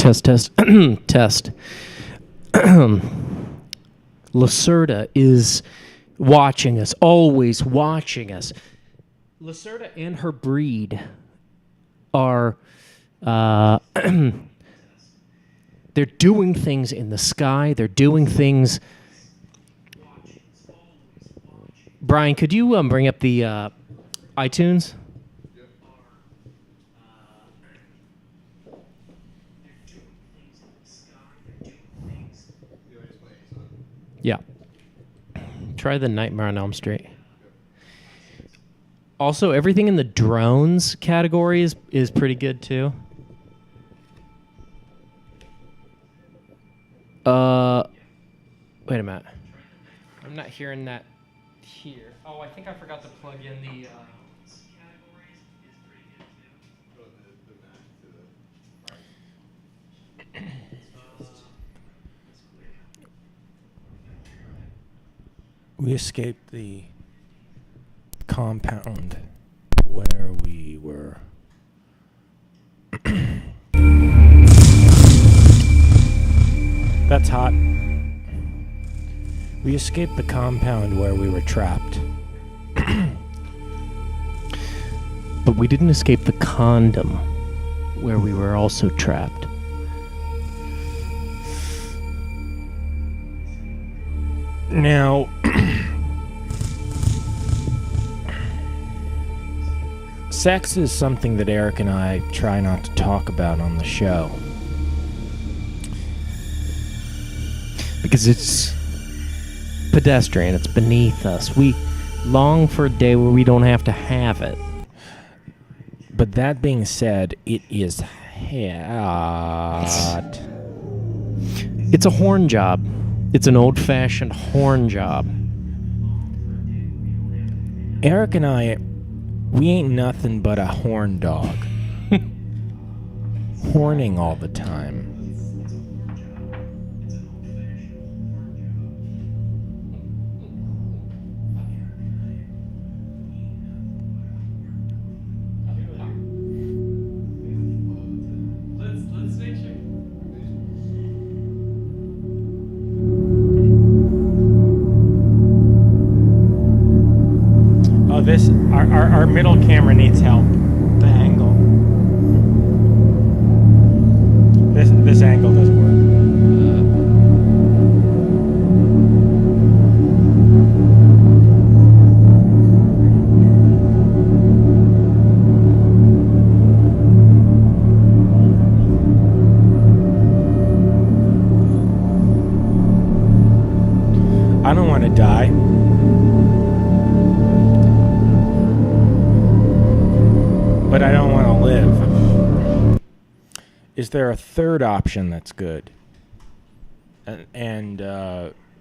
Test, test, test. Lacerda is watching us, always watching us. Lacerda and her breed are, they're doing things in the sky. They're doing things. Brian, could you bring up the iTunes? Yeah. Try the Nightmare on Elm Street. Also, everything in the drones category is pretty good too. Wait a minute. I'm not hearing that here. Oh, I think I forgot to plug in the We escaped the compound where we were. That's hot. We escaped the compound where we were trapped. But we didn't escape the condom where we were also trapped. Now, sex is something that Eric and I try not to talk about on the show. Because it's pedestrian, it's beneath us. We long for a day where we don't have to have it. But that being said, it is hot. It's a horn job. It's an old-fashioned horn job. Eric and I, we ain't nothing but a horn dog. Horning all the time. Our middle camera needs help. The angle. This angle doesn't work. I don't want to die. But I don't want to live. Is there a third option that's good? And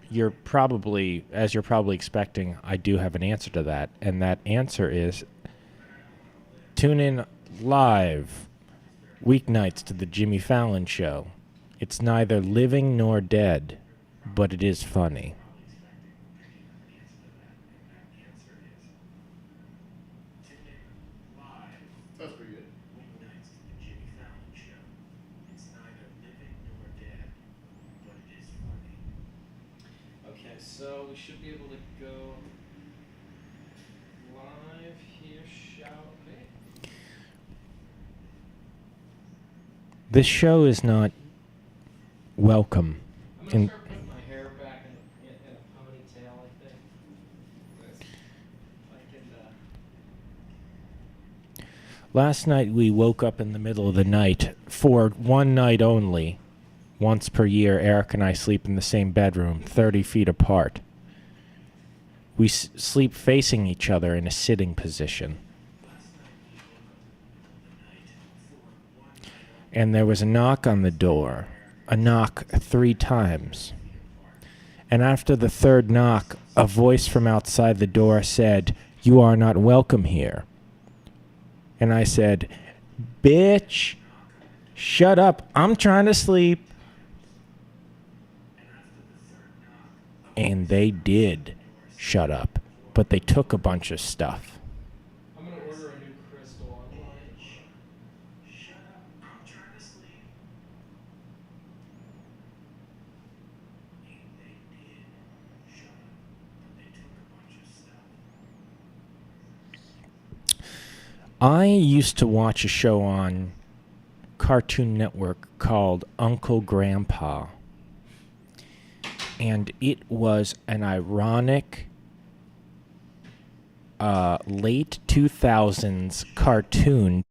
you're probably, as you're probably expecting, I do have an answer to that. And that answer is tune in live weeknights to the Jimmy Fallon Show. It's neither living nor dead, but it is funny. So we should be able to go live here, shall we? This show is not welcome. I'm going to start putting my hair back in a ponytail, I think. Last night we woke up in the middle of the night for one night only. Once per year, Eric and I sleep in the same bedroom, 30 feet apart. We sleep facing each other in a sitting position. And there was a knock on the door, a knock 3 times. And after the third knock, a voice from outside the door said, "You are not welcome here." And I said, "Bitch, shut up, I'm trying to sleep." And they did shut up, but they took a bunch of stuff. I'm going to order a new crystal online. Shut up, I'm trying to sleep. I used to watch a show on Cartoon Network called Uncle Grandpa. And it was an ironic late 2000s cartoon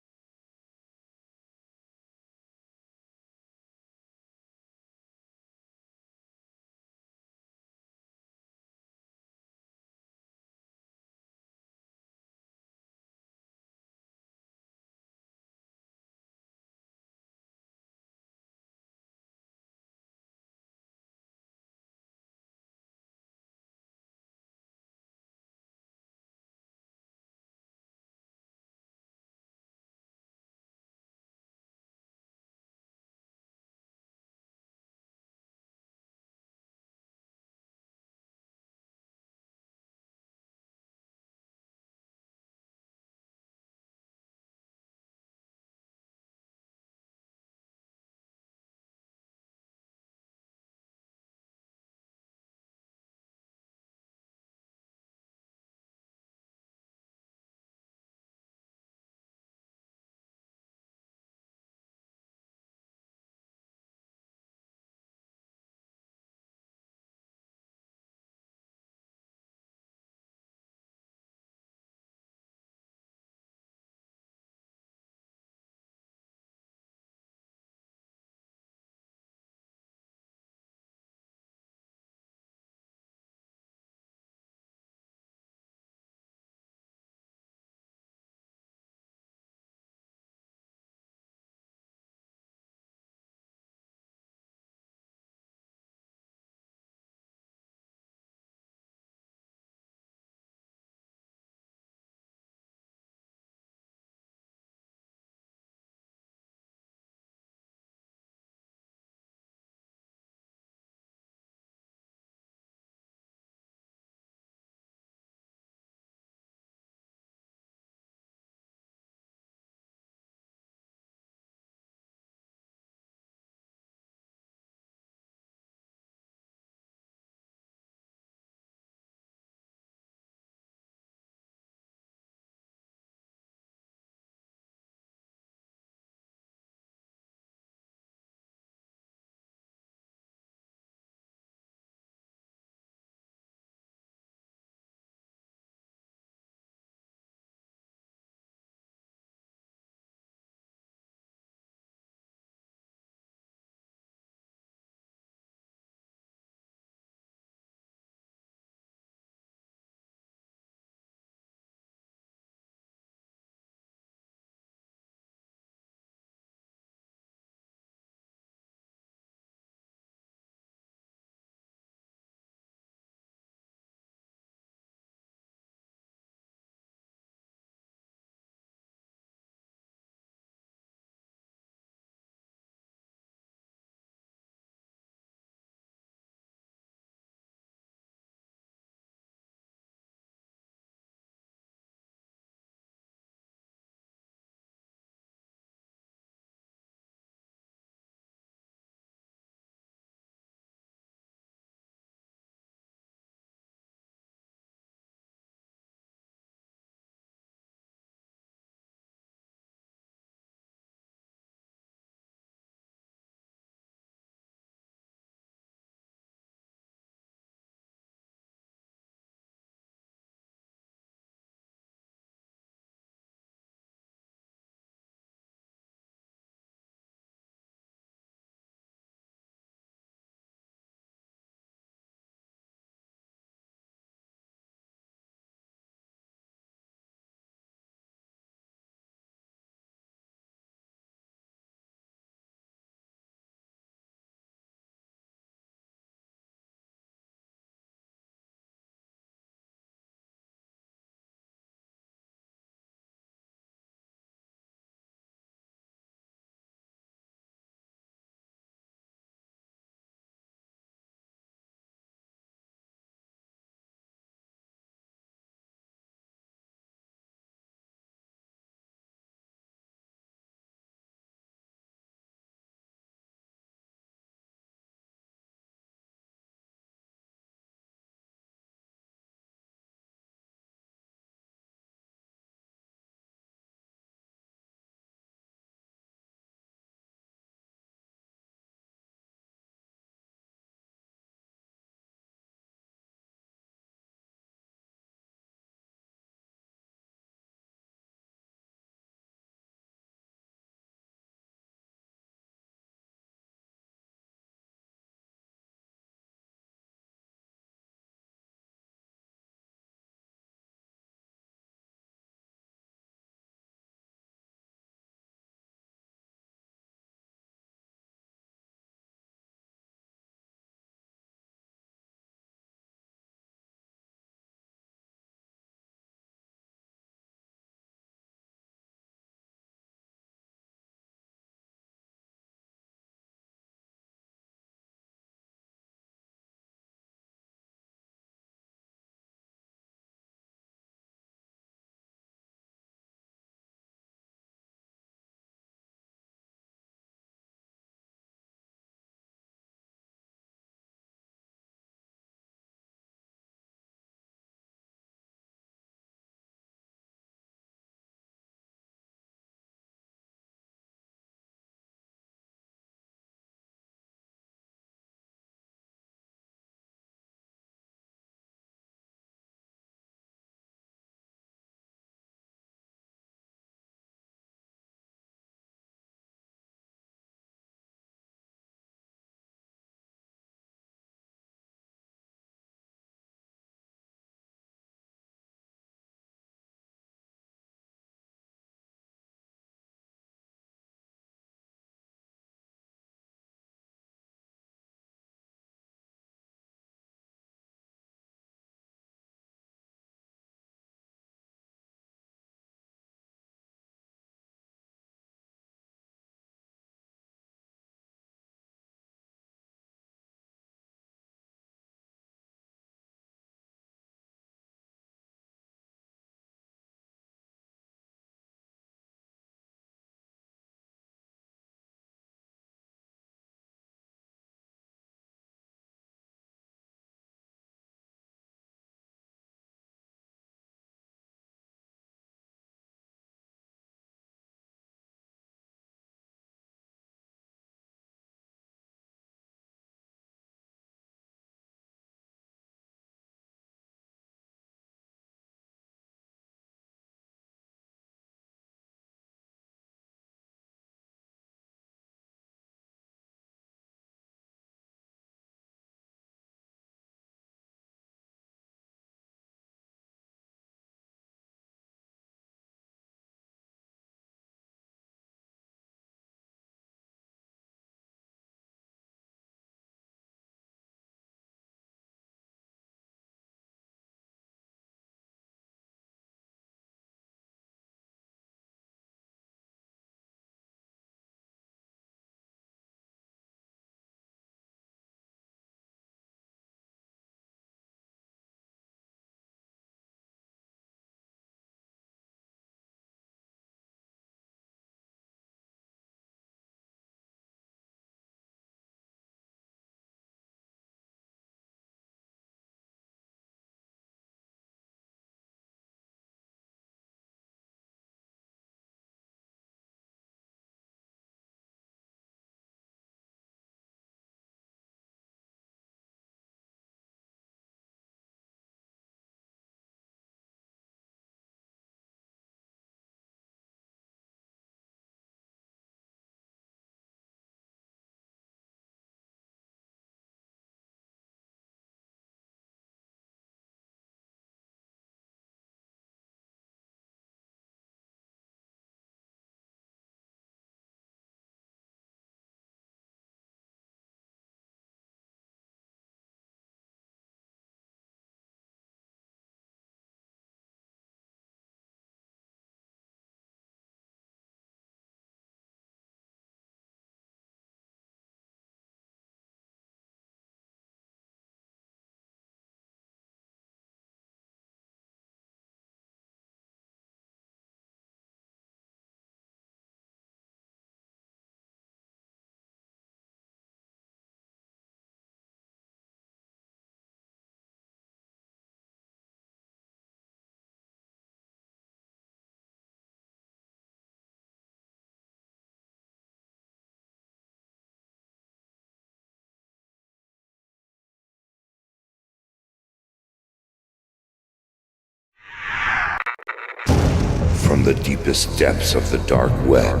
From the deepest depths of the dark web,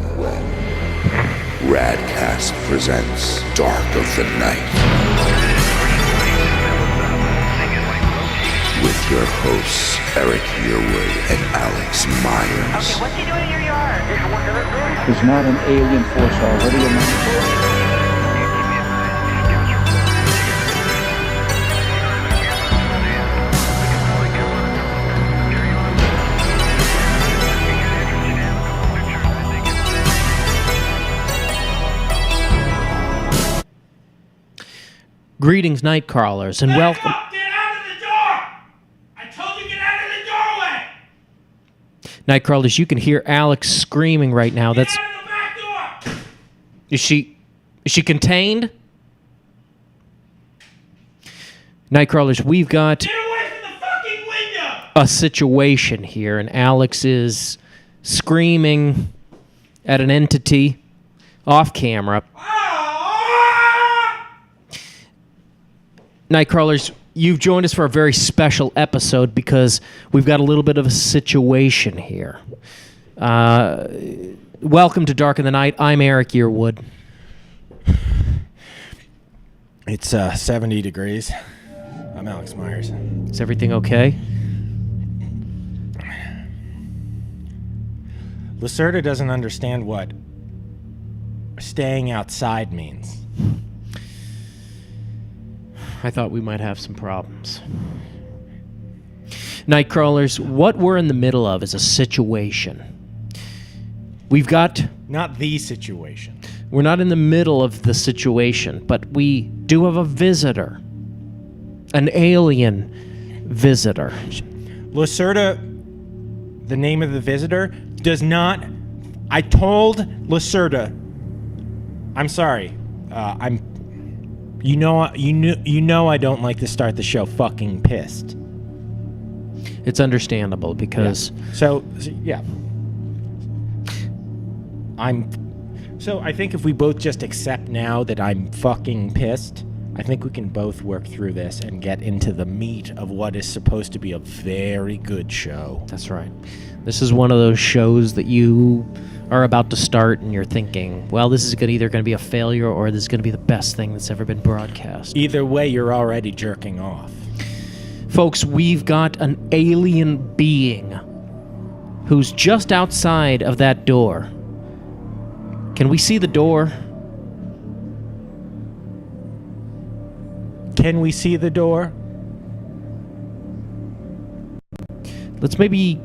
Radcast presents Dark of the Night. With your hosts, Eric Yearwood and Alex Myers. Okay, what's he doing in your yard? There's not an alien force already among Greetings, night crawlers, and welcome. Get out of the door! I told you get out of the doorway! Night crawlers, you can hear Alex screaming right now. Get That's out of the back door! is she contained? Night crawlers, we've got Get away from the fucking window! a situation here, and Alex is screaming at an entity off camera. Nightcrawlers, you've joined us for a very special episode because we've got a little bit of a situation here. Welcome to Dark in the Night. I'm Eric Yearwood. It's 70 degrees. I'm Alex Myers. Is everything okay? Lacerda doesn't understand what staying outside means. I thought we might have some problems. Nightcrawlers, what we're in the middle of is a situation. We've got... Not the situation. We're not in the middle of the situation, but we do have a visitor. An alien visitor. Lacerda, the name of the visitor, does not... I told Lacerda... I'm sorry. You know I don't like to start the show fucking pissed. It's understandable because... Yeah. So I think if we both just accept now that I'm fucking pissed, I think we can both work through this and get into the meat of what is supposed to be a very good show. That's right. This is one of those shows that you are about to start and you're thinking, well, this is either going to be a failure or this is going to be the best thing that's ever been broadcast. Either way, you're already jerking off. Folks, we've got an alien being who's just outside of that door. Can we see the door? Can we see the door? Let's maybe...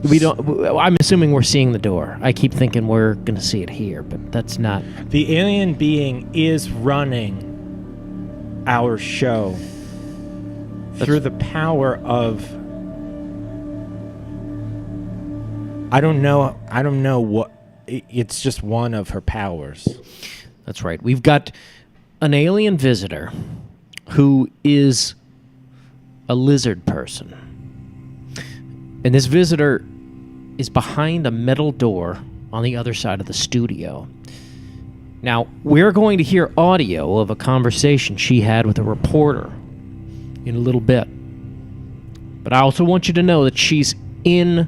We don't... I'm assuming we're seeing the door. I keep thinking we're going to see it here, but that's not... The alien being is running our show through the power of... I don't know what... It's just one of her powers. That's right. We've got an alien visitor who is a lizard person. And this visitor is behind a metal door on the other side of the studio. Now, we're going to hear audio of a conversation she had with a reporter in a little bit. But I also want you to know that she's in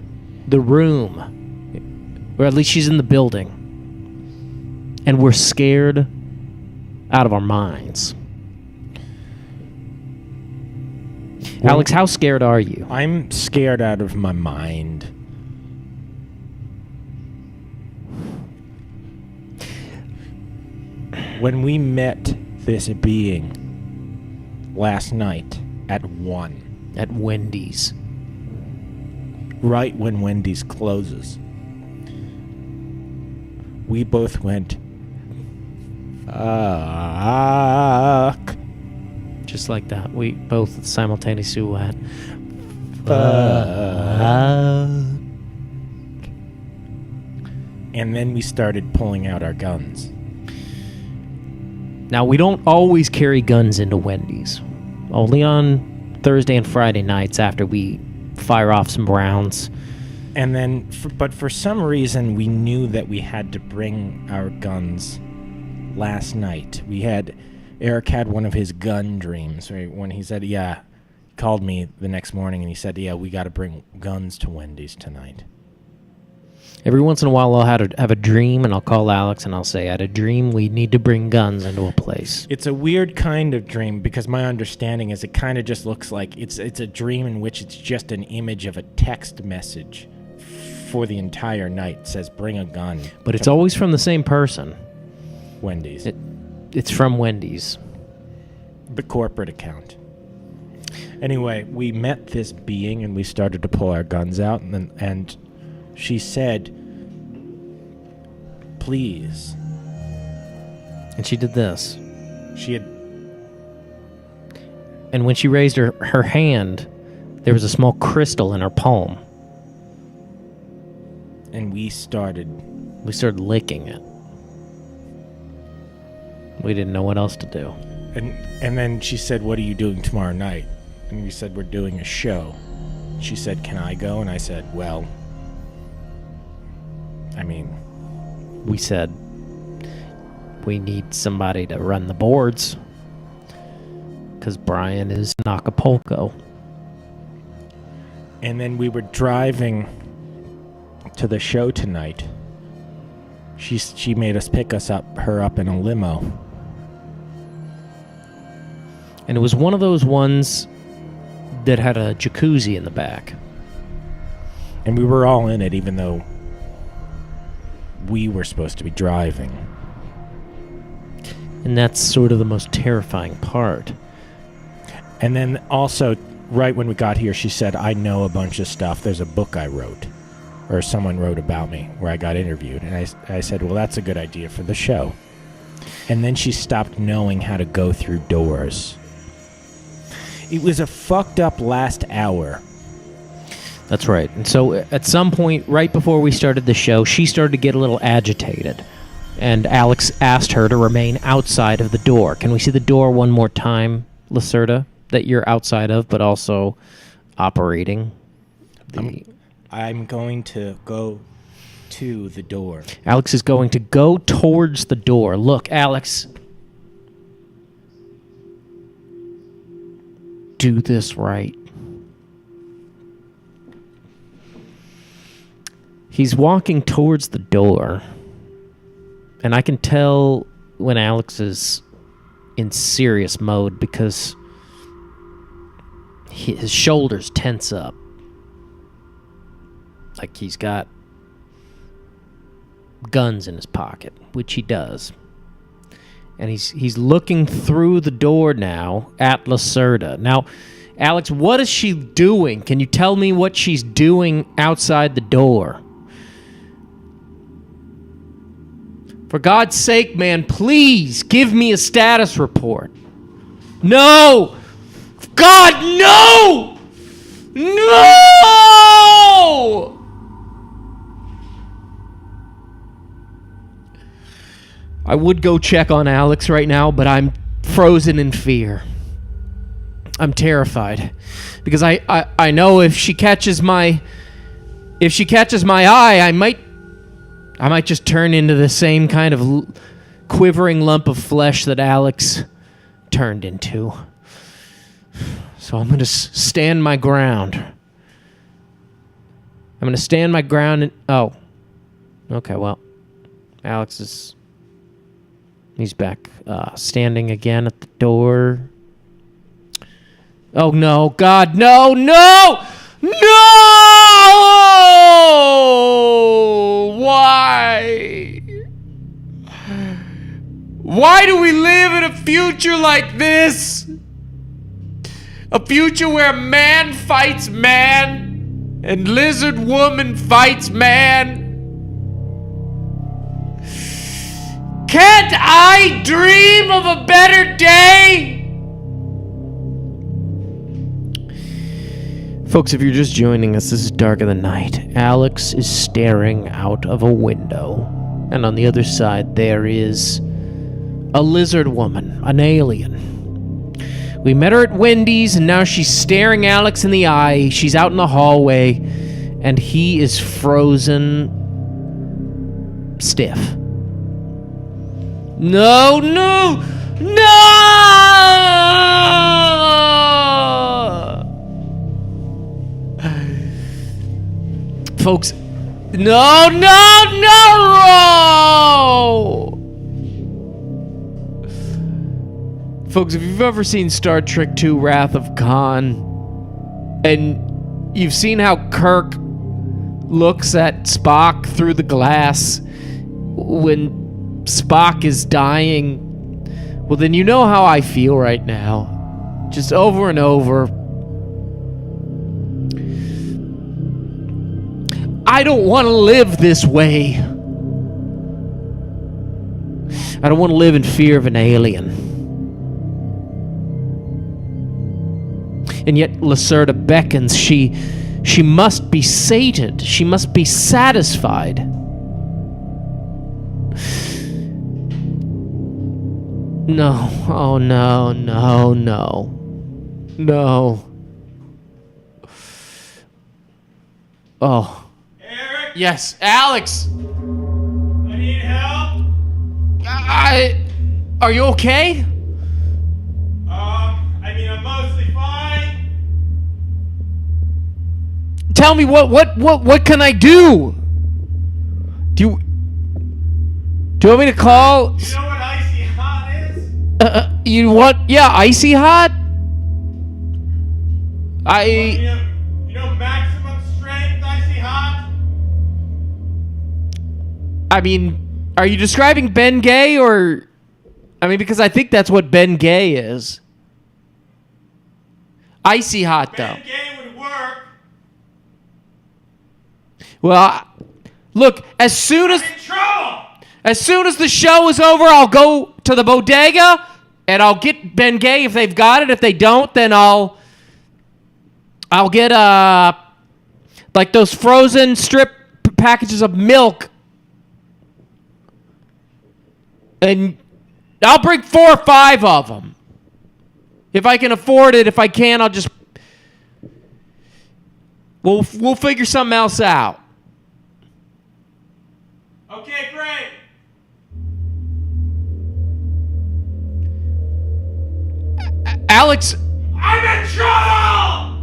the room, or at least she's in the building. And we're scared out of our minds. Alex, how scared are you? I'm scared out of my mind. When we met this being last night at 1. At Wendy's. Right when Wendy's closes. We both went, fuck. Just like that. We both simultaneously went, fuck. And then we started pulling out our guns. Now, we don't always carry guns into Wendy's. Only on Thursday and Friday nights after we fire off some rounds. And then, but for some reason, we knew that we had to bring our guns last night. Eric had one of his gun dreams, right? When he said, called me the next morning and he said, we got to bring guns to Wendy's tonight. Every once in a while, I'll have a dream, and I'll call Alex, and I'll say, I had a dream we need to bring guns into a place. It's a weird kind of dream because my understanding is it kind of just looks like it's a dream in which it's just an image of a text message for the entire night. It says, bring a gun. But it's always from the same person. Wendy's. It's from Wendy's. The corporate account. Anyway, we met this being and we started to pull our guns out, and she said, please. And she did this. She had... And when she raised her hand, there was a small crystal in her palm. And we started licking it. We didn't know what else to do. And then she said, what are you doing tomorrow night? And we said, we're doing a show. She said, can I go? And I said, well, I mean... We said, we need somebody to run the boards. Because Brian is in Acapulco. And then we were driving to the show tonight. She made us pick her up in a limo. And it was one of those ones that had a jacuzzi in the back. And we were all in it, even though we were supposed to be driving. And that's sort of the most terrifying part. And then also, right when we got here, she said, I know a bunch of stuff. There's a book I wrote, or someone wrote about me, where I got interviewed. And I said, well, that's a good idea for the show. And then she stopped knowing how to go through doors. It was a fucked up last hour. That's right. And so at some point, right before we started the show, she started to get a little agitated. And Alex asked her to remain outside of the door. Can we see the door one more time, Lacerda, that you're outside of, but also operating? I'm going to go to the door. Alex is going to go towards the door. Look, Alex. Do this right. He's walking towards the door, and I can tell when Alex is in serious mode because his shoulders tense up. Like he's got guns in his pocket, which he does. And he's looking through the door now at Lacerda. Now, Alex, what is she doing? Can you tell me what she's doing outside the door? For God's sake, man, please give me a status report. No! God, no! No! I would go check on Alex right now, but I'm frozen in fear. I'm terrified because I know if she catches my eye, I might just turn into the same kind of quivering lump of flesh that Alex turned into. So I'm going to stand my ground. I'm going to stand my ground and... Oh. Okay, well. Alex is... He's back standing again at the door. Oh, no. God, no! No! No! Why? Why do we live in a future like this? A future where man fights man and lizard woman fights man? Can't I dream of a better day? Folks, if you're just joining us, this is Dark of the Night. Alex is staring out of a window, and on the other side there is a lizard woman, an alien. We met her at Wendy's, and now she's staring Alex in the eye. She's out in the hallway, and he is frozen stiff. No, no, no! Folks, No, no, no! Folks, if you've ever seen Star Trek II Wrath of Khan, and you've seen how Kirk looks at Spock through the glass when Spock is dying, well, then you know how I feel right now. Just over and over. I don't want to live this way. I don't want to live in fear of an alien. And yet Lacerda beckons. She must be sated. She must be satisfied. No. Oh, no, no, no. No. Oh. Eric? Yes, Alex! I need help? Are you okay? I'm mostly fine. Tell me what can I do? Do you want me to call? You know what icy hot is? You want? Yeah, icy hot. You know maximum strength icy hot? I mean, are you describing Ben Gay or? I mean, because I think that's what Ben Gay is. Icy hot, though. Ben Gay would work. Well, look, as soon I'm in trouble. as the show is over, I'll go to the bodega and I'll get Ben Gay if they've got it. If they don't, then I'll get like those frozen strip packages of milk. And I'll bring 4 or 5 of them. If I can afford it. If I can't, I'll just... We'll figure something else out. Okay, great. Alex... I'm in trouble!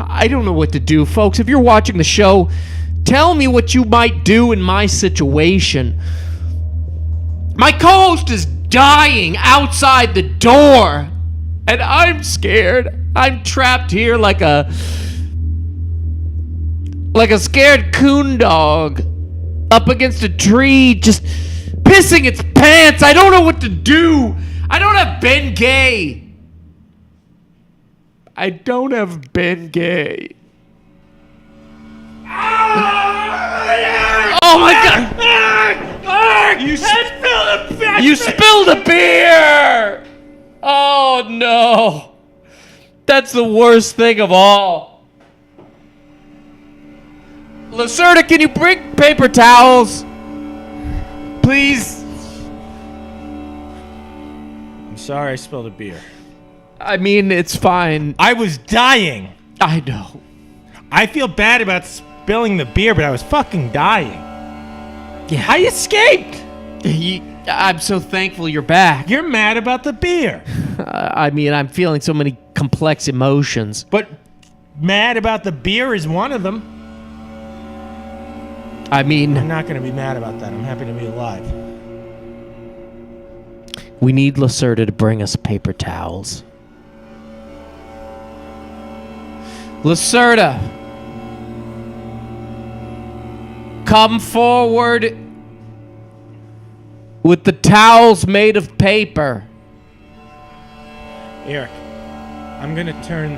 I don't know what to do, folks. If you're watching the show, tell me what you might do in my situation. My co-host is dying outside the door, and I'm scared. I'm trapped here like a scared coon dog up against a tree, just pissing its pants. I don't know what to do. I don't have Ben Gay. I don't have Ben Gay. Oh my God! You spilled a beer! Oh no! That's the worst thing of all. Lacerda, can you bring paper towels? Please? I'm sorry I spilled a beer. I mean, it's fine. I was dying. I know. I feel bad about spilling the beer, but I was fucking dying. Yeah. I escaped. I'm so thankful you're back. You're mad about the beer. I mean, I'm feeling so many complex emotions. But mad about the beer is one of them. I mean, I'm not going to be mad about that. I'm happy to be alive. we need Lacerda to bring us paper towels. Lacerda, come forward with the towels made of paper. Eric, I'm going to turn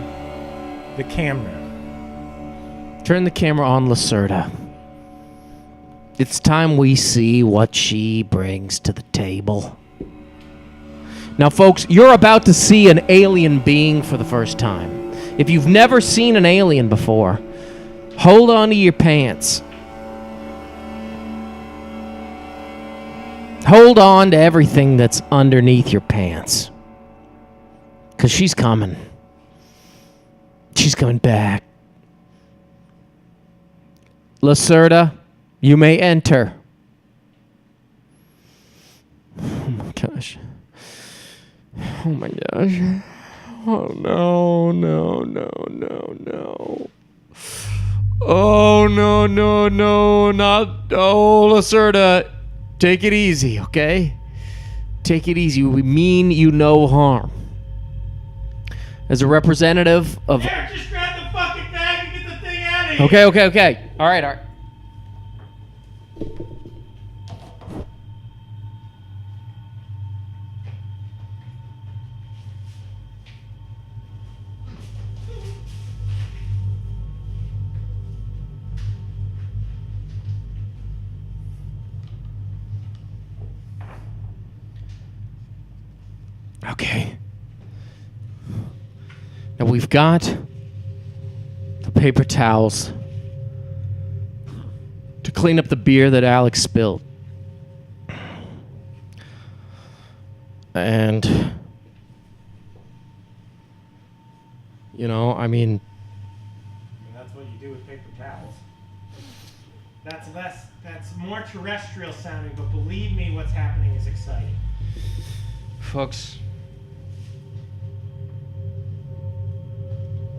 the camera. Turn the camera on Lacerda. It's time we see what she brings to the table. Now, folks, you're about to see an alien being for the first time. If you've never seen an alien before, hold on to your pants. Hold on to everything that's underneath your pants. Because she's coming. She's coming back. Lacerda, you may enter. Oh my gosh. Oh my gosh. Oh no, no, no, no, no. Oh, no, not... Oh, Lacerda. Take it easy, okay? Take it easy. We mean you no harm. As a representative of... Eric, just grab the fucking bag and get the thing out of here. Okay. All right. Okay. Now we've got the paper towels to clean up the beer that Alex spilled. And, I mean... That's what you do with paper towels. That's more terrestrial sounding, but believe me, what's happening is exciting. Folks...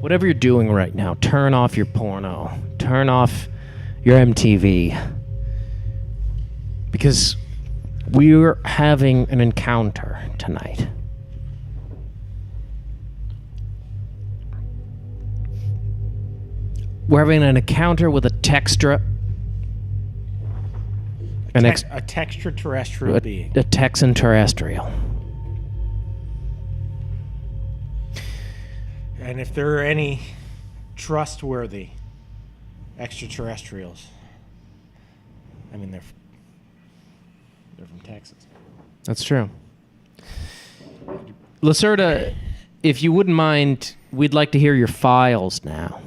Whatever you're doing right now, turn off your porno. Turn off your MTV. Because we're having an encounter tonight. We're having an encounter with a textra. A textraterrestrial being. A Texan terrestrial. And if there are any trustworthy extraterrestrials, I mean, they're from Texas. That's true. Lacerda, if you wouldn't mind, we'd like to hear your files now.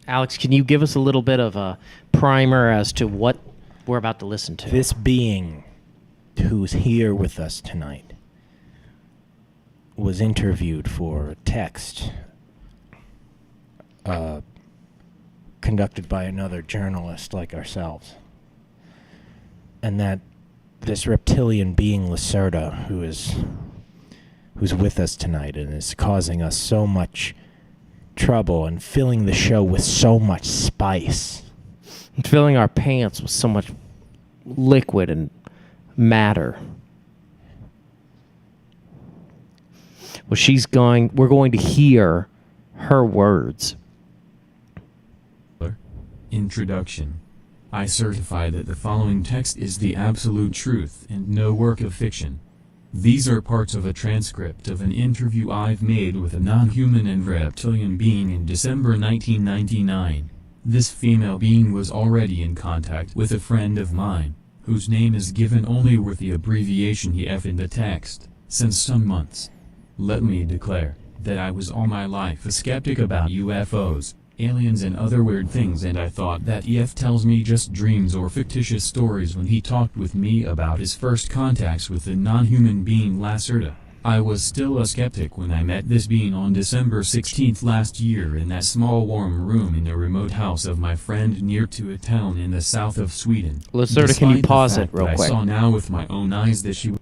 Alex, can you give us a little bit of a primer as to what we're about to listen to? This being who's here with us tonight was interviewed for a text conducted by another journalist like ourselves. And that this reptilian being Lacerda, who's with us tonight and is causing us so much trouble and filling the show with so much spice. And filling our pants with so much liquid and matter. Well, we're going to hear her words. Introduction. I certify that the following text is the absolute truth and no work of fiction. These are parts of a transcript of an interview I've made with a non-human and reptilian being in December 1999. This female being was already in contact with a friend of mine, whose name is given only with the abbreviation EF in the text, since some months. Let me declare that I was all my life a skeptic about UFOs, aliens and other weird things, and I thought that EF tells me just dreams or fictitious stories when he talked with me about his first contacts with the non-human being Lacerda. I was still a skeptic when I met this being on December 16th last year in that small warm room in a remote house of my friend near to a town in the south of Sweden. Lacerda, can you pause it real quick? I saw now with my own eyes that she...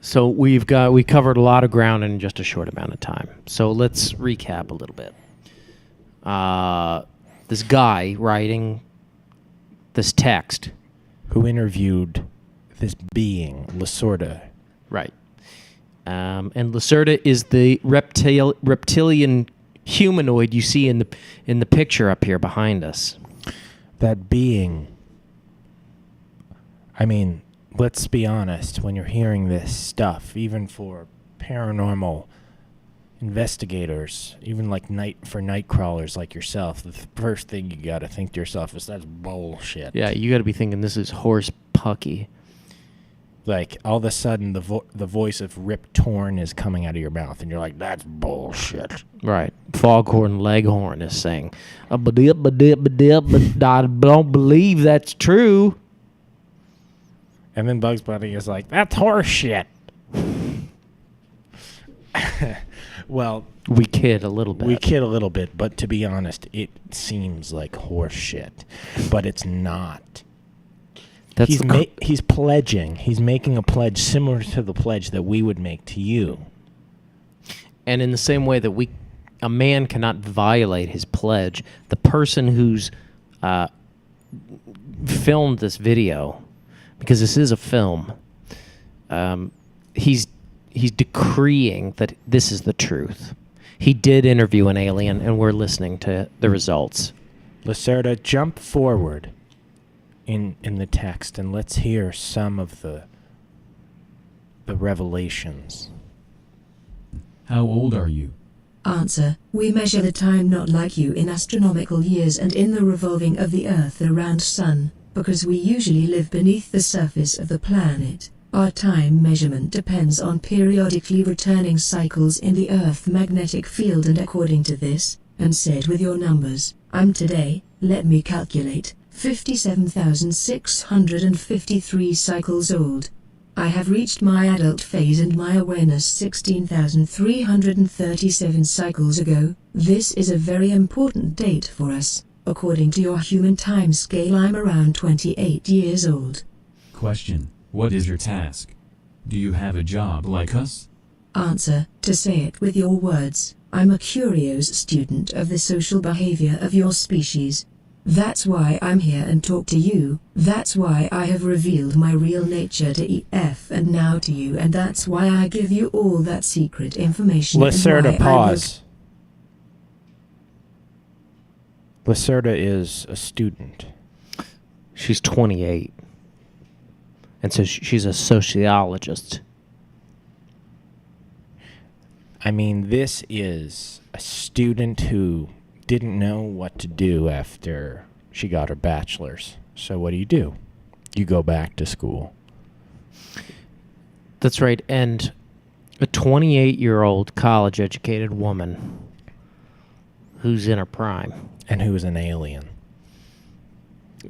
So we covered a lot of ground in just a short amount of time. So let's recap a little bit. This guy writing this text, who interviewed this being, Lacerda. Right. And Lacerda is the reptilian humanoid you see in the picture up here behind us. That being, I mean, let's be honest, when you're hearing this stuff, even for paranormal investigators, even like night crawlers like yourself, the first thing you gotta think to yourself is that's bullshit. Yeah, you gotta be thinking this is horse pucky. Like, all of a sudden, the voice of Rip Torn is coming out of your mouth, and you're like, that's bullshit. Right. Foghorn Leghorn is saying, ba-dip, but I don't believe that's true. And then Bugs Bunny is like, that's horse shit. Well, we kid a little bit. But to be honest, it seems like horse shit. But it's not. He's pledging. He's making a pledge similar to the pledge that we would make to you. And in the same way that we a man cannot violate his pledge. The person who's filmed this video, because this is a film, he's decreeing that this is the truth. He did interview an alien, and we're listening to the results. Lacerda, jump forward in the text, and let's hear some of the revelations. How old are you? Answer: we measure the time not like you in astronomical years and in the revolving of the Earth around Sun, because we usually live beneath the surface of the planet. Our time measurement depends on periodically returning cycles in the Earth magnetic field, and according to this, and said with your numbers, I'm today, let me calculate, 57,653 cycles old. I have reached my adult phase and my awareness 16,337 cycles ago. This is a very important date for us. According to your human time scale, I'm around 28 years old. Question: what is your task? Do you have a job like us? Answer: to say it with your words, I'm a curious student of the social behavior of your species. That's why I'm here and talk to you. That's why I have revealed my real nature to EF and now to you, and that's why I give you all that secret information. Lacerda, pause. Lacerda is a student. She's 28. And so she's a sociologist. I mean, this is a student who didn't know what to do after she got her bachelor's. So what do? You go back to school. That's right. And a 28-year-old college-educated woman who's in her prime. And who is an alien.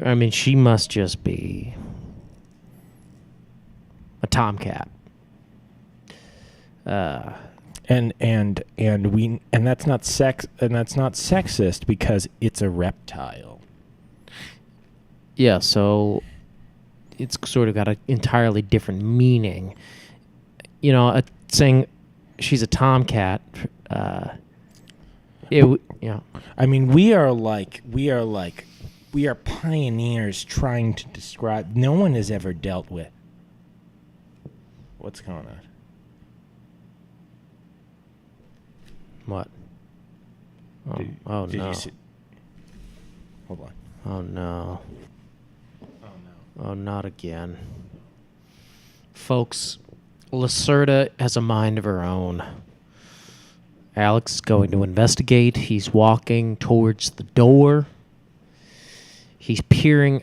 I mean, she must just be a tomcat. And that's not sexist because it's a reptile. Yeah, so it's sort of got an entirely different meaning. You know, saying she's a tomcat. I mean, we are pioneers trying to describe. No one has ever dealt with. What's going on? What? Did no. You see? Hold on. Oh, no. Oh, not again. Folks, Lacerda has a mind of her own. Alex is going to investigate. He's walking towards the door. He's peering.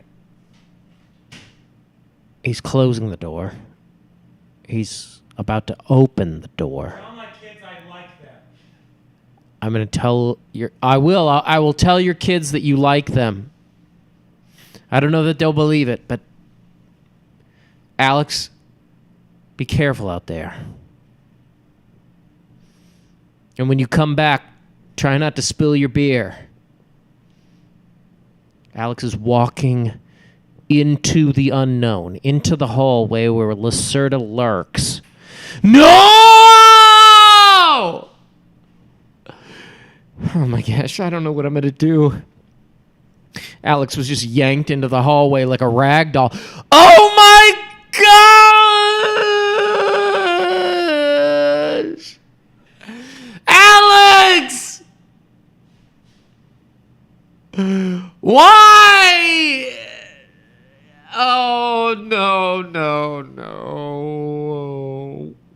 He's closing the door. He's about to open the door. Tell my kids I like them. I'm going to tell your... I will tell your kids that you like them. I don't know that they'll believe it, but... Alex, be careful out there. And when you come back, try not to spill your beer. Alex is walking into the unknown, into the hallway where Lacerda lurks. No! Oh my gosh, I don't know what I'm going to do. Alex was just yanked into the hallway like a rag doll. Oh my gosh! Alex! Why? Oh, no.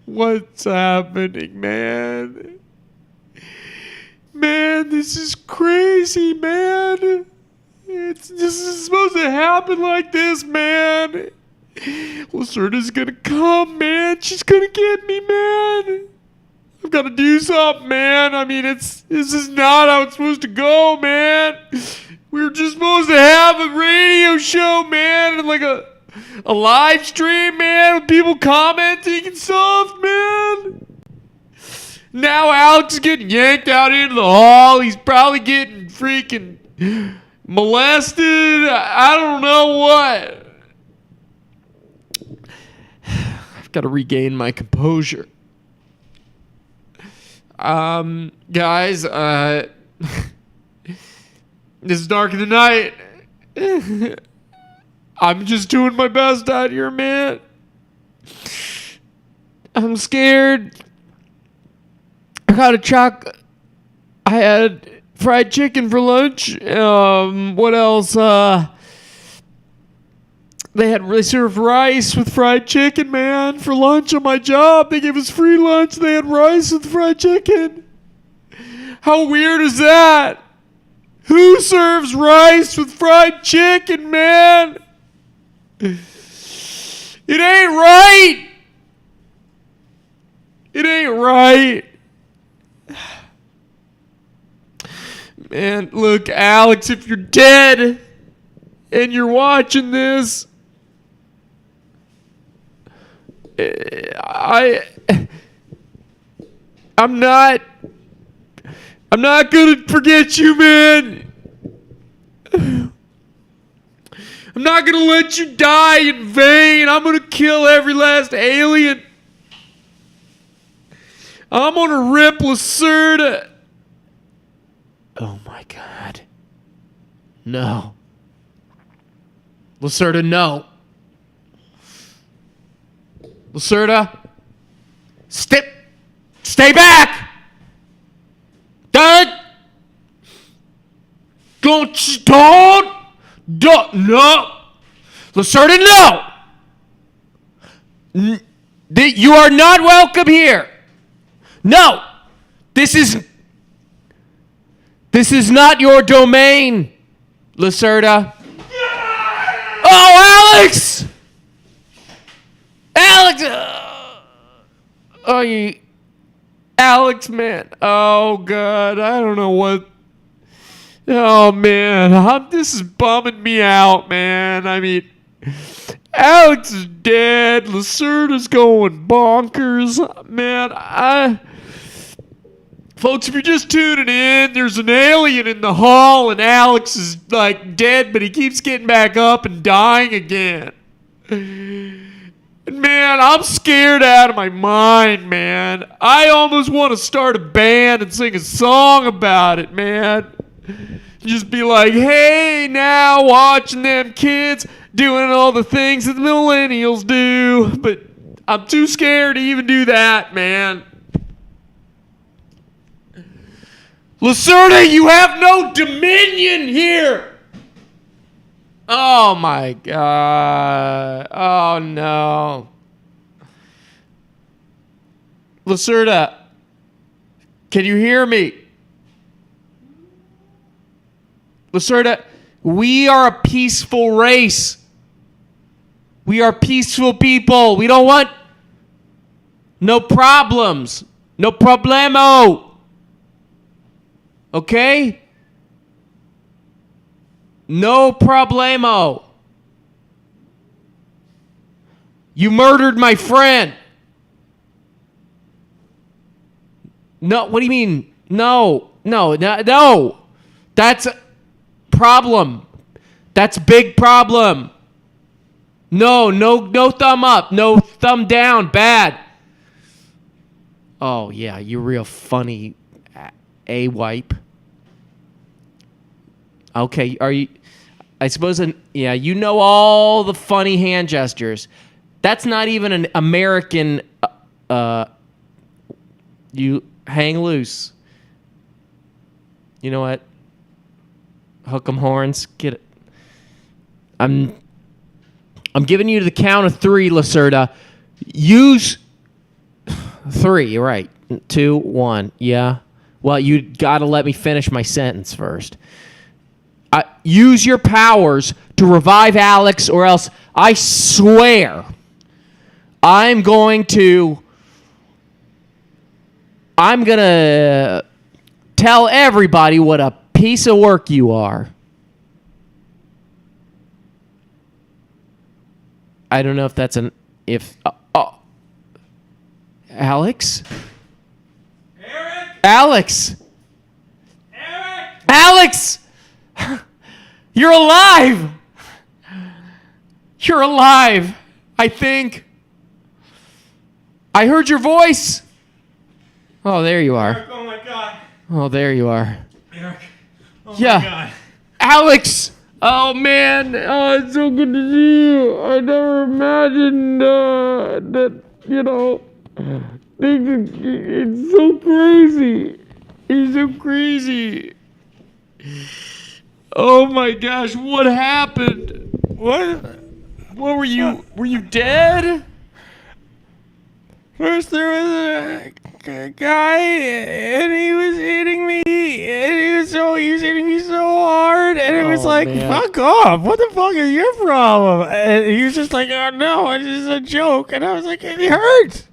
What's happening, man? Man, this is crazy, man. This is supposed to happen like this, man. Lacerda's gonna come, man. She's gonna get me, man. I've got to do something, man. I mean, this is not how it's supposed to go, man. We were just supposed to have a radio show, man, and like a live stream, man, with people commenting and stuff, man. Now Alex is getting yanked out into the hall. He's probably getting freaking molested. I don't know what. I've got to regain my composure. Guys, it's dark in the night. I'm just doing my best out here, man. I'm scared. I had fried chicken for lunch. What else? They served rice with fried chicken, man, for lunch on my job. They gave us free lunch. They had rice with fried chicken. How weird is that? Who serves rice with fried chicken, man? It ain't right. It ain't right. Man, look, Alex, if you're dead and you're watching this, I'm not gonna forget you, man. I'm not gonna let you die in vain. I'm gonna kill every last alien. I'm gonna rip Lacerda. Oh my God. No. Lacerda, no. Lacerda, stay back. Don't, no. Lacerda, no. You are not welcome here. No. This is not your domain, Lacerda. Oh, Alex! Alex! Alex, man. Oh, God. I don't know what. Oh, man. This is bumming me out, man. I mean, Alex is dead. Lacerda's going bonkers. Man, folks, if you're just tuning in, there's an alien in the hall, and Alex is, like, dead, but he keeps getting back up and dying again. Man, I'm scared out of my mind, man. I almost want to start a band and sing a song about it, man. Just be like, hey, now watching them kids doing all the things that the millennials do. But I'm too scared to even do that, man. Lacerda, you have no dominion here. Oh, my God. Oh, no. Lacerda, can you hear me? Lacerda, we are a peaceful race. We are peaceful people. We don't want no problems. No problemo. Okay? No problemo. You murdered my friend. No, what do you mean? No. That's a problem. That's a big problem. No thumb up. No thumb down. Bad. Oh, yeah, you're real funny, A-wipe. Okay, are you... I suppose, yeah, you know all the funny hand gestures. That's not even an American, you hang loose. You know what? Hook 'em horns. Get it. I'm giving you the count of 3, Lacerda. Use 3, right. 2, 1, yeah. Well, you gotta let me finish my sentence first. Use your powers to revive Alex, or else I swear I'm going to tell everybody what a piece of work you are. I don't know if that's Alex? Eric! Alex! Eric! Alex! You're alive! You're alive, I think. I heard your voice. Oh, there you Eric, are. oh my God. Oh, there you are. Eric. Oh Yeah. my God. Alex! Oh, man. Oh, it's so good to see you. I never imagined that, it's so crazy. It's so crazy. Oh, my gosh. What happened? What were you? Were you dead? First there was a guy, and he was hitting me, and he was hitting me so hard, and it was Oh, like, man. fuck off, what the fuck is your problem? And he was just like, oh no, it's just a joke, and I was like, it hurts.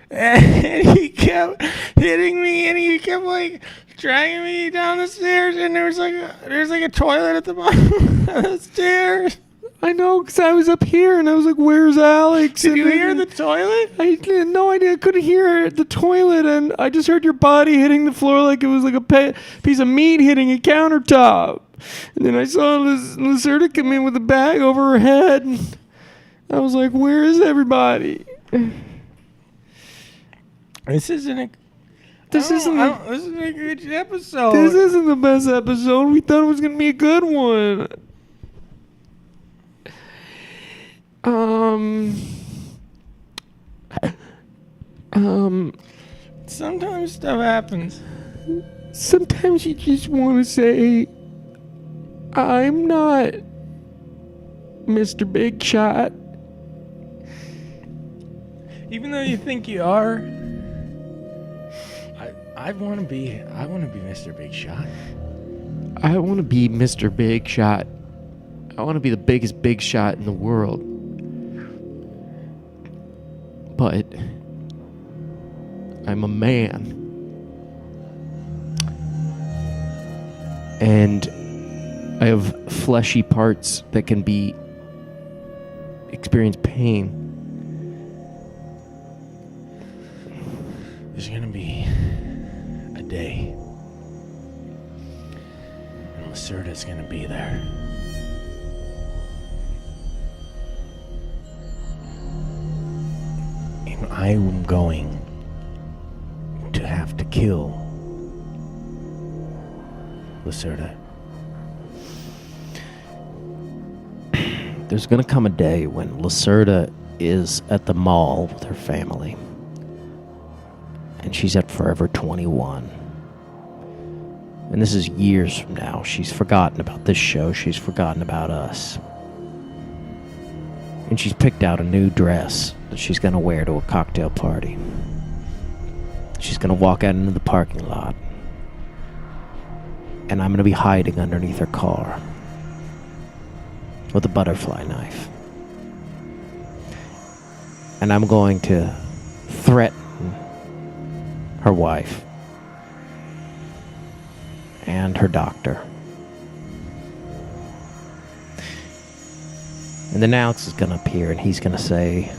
And he kept hitting me, and he kept like dragging me down the stairs, and there's like a toilet at the bottom of the stairs. I know, because I was up here, and I was like, where's Alex? Did And you then- hear the toilet? I had no idea. I couldn't hear the toilet, and I just heard your body hitting the floor like it was like a piece of meat hitting a countertop. And then I saw Lacerda come in with a bag over her head, and I was like, where is everybody? This isn't a This isn't a good episode. this isn't the best episode. We thought it was gonna be a good one. Sometimes stuff happens. Sometimes you just want to say, I'm not Mr. Big Shot. Even though you think you are, I want to be Mr. Big Shot. I want to be Mr. Big Shot. I want to be the biggest big shot in the world. But I'm a man. And I have fleshy parts that can experience pain. There's gonna be a day, and Lacerda's gonna be there. And I am going to have to kill Lacerda. There's going to come a day when Lacerda is at the mall with her family. And she's at Forever 21. And this is years from now. She's forgotten about this show. She's forgotten about us. And she's picked out a new dress that she's going to wear to a cocktail party. She's going to walk out into the parking lot. And I'm going to be hiding underneath her car with a butterfly knife. And I'm going to threaten her wife and her doctor. And then Alex is going to appear and he's going to say,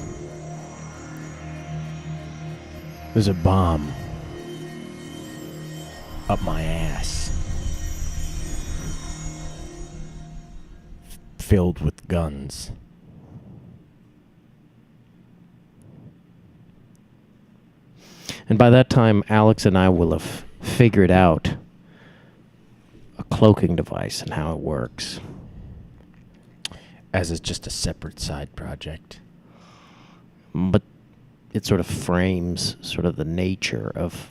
There's a bomb up my ass, filled with guns. and by that time, Alex and I will have figured out a cloaking device and how it works. As it's just a separate side project. But it sort of frames sort of the nature of,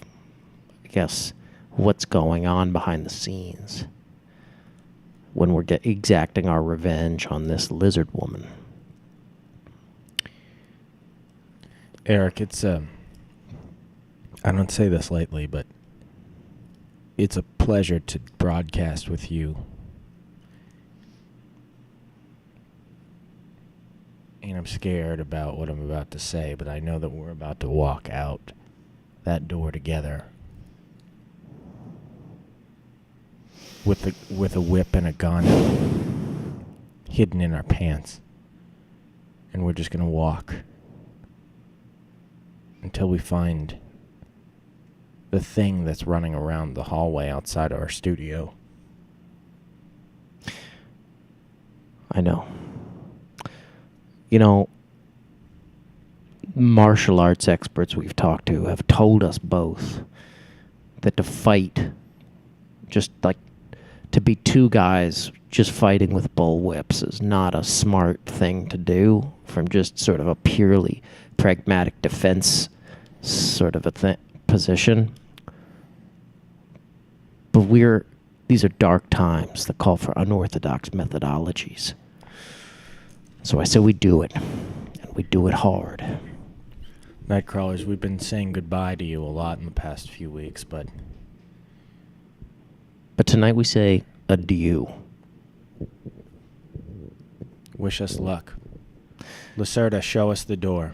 I guess, what's going on behind the scenes when we're exacting our revenge on this lizard woman. Eric, it's I don't say this lightly, but it's a pleasure to broadcast with you. And I'm scared about what I'm about to say, but I know that we're about to walk out that door together with a whip and a gun hidden in our pants. And we're just going to walk until we find the thing that's running around the hallway outside our studio. I know. You know, martial arts experts we've talked to have told us both that to fight, just like to be two guys just fighting with bullwhips is not a smart thing to do from just sort of a purely pragmatic defense sort of a position. But these are dark times that call for unorthodox methodologies. So I say we do it, and we do it hard. Nightcrawlers, we've been saying goodbye to you a lot in the past few weeks, but tonight we say adieu. wish us luck. Lacerda, show us the door.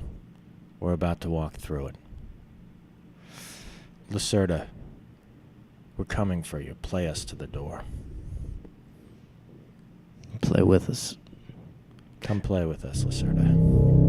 We're about to walk through it. Lacerda, we're coming for you. Play us to the door. Play with us. Come play with us, Lacerda.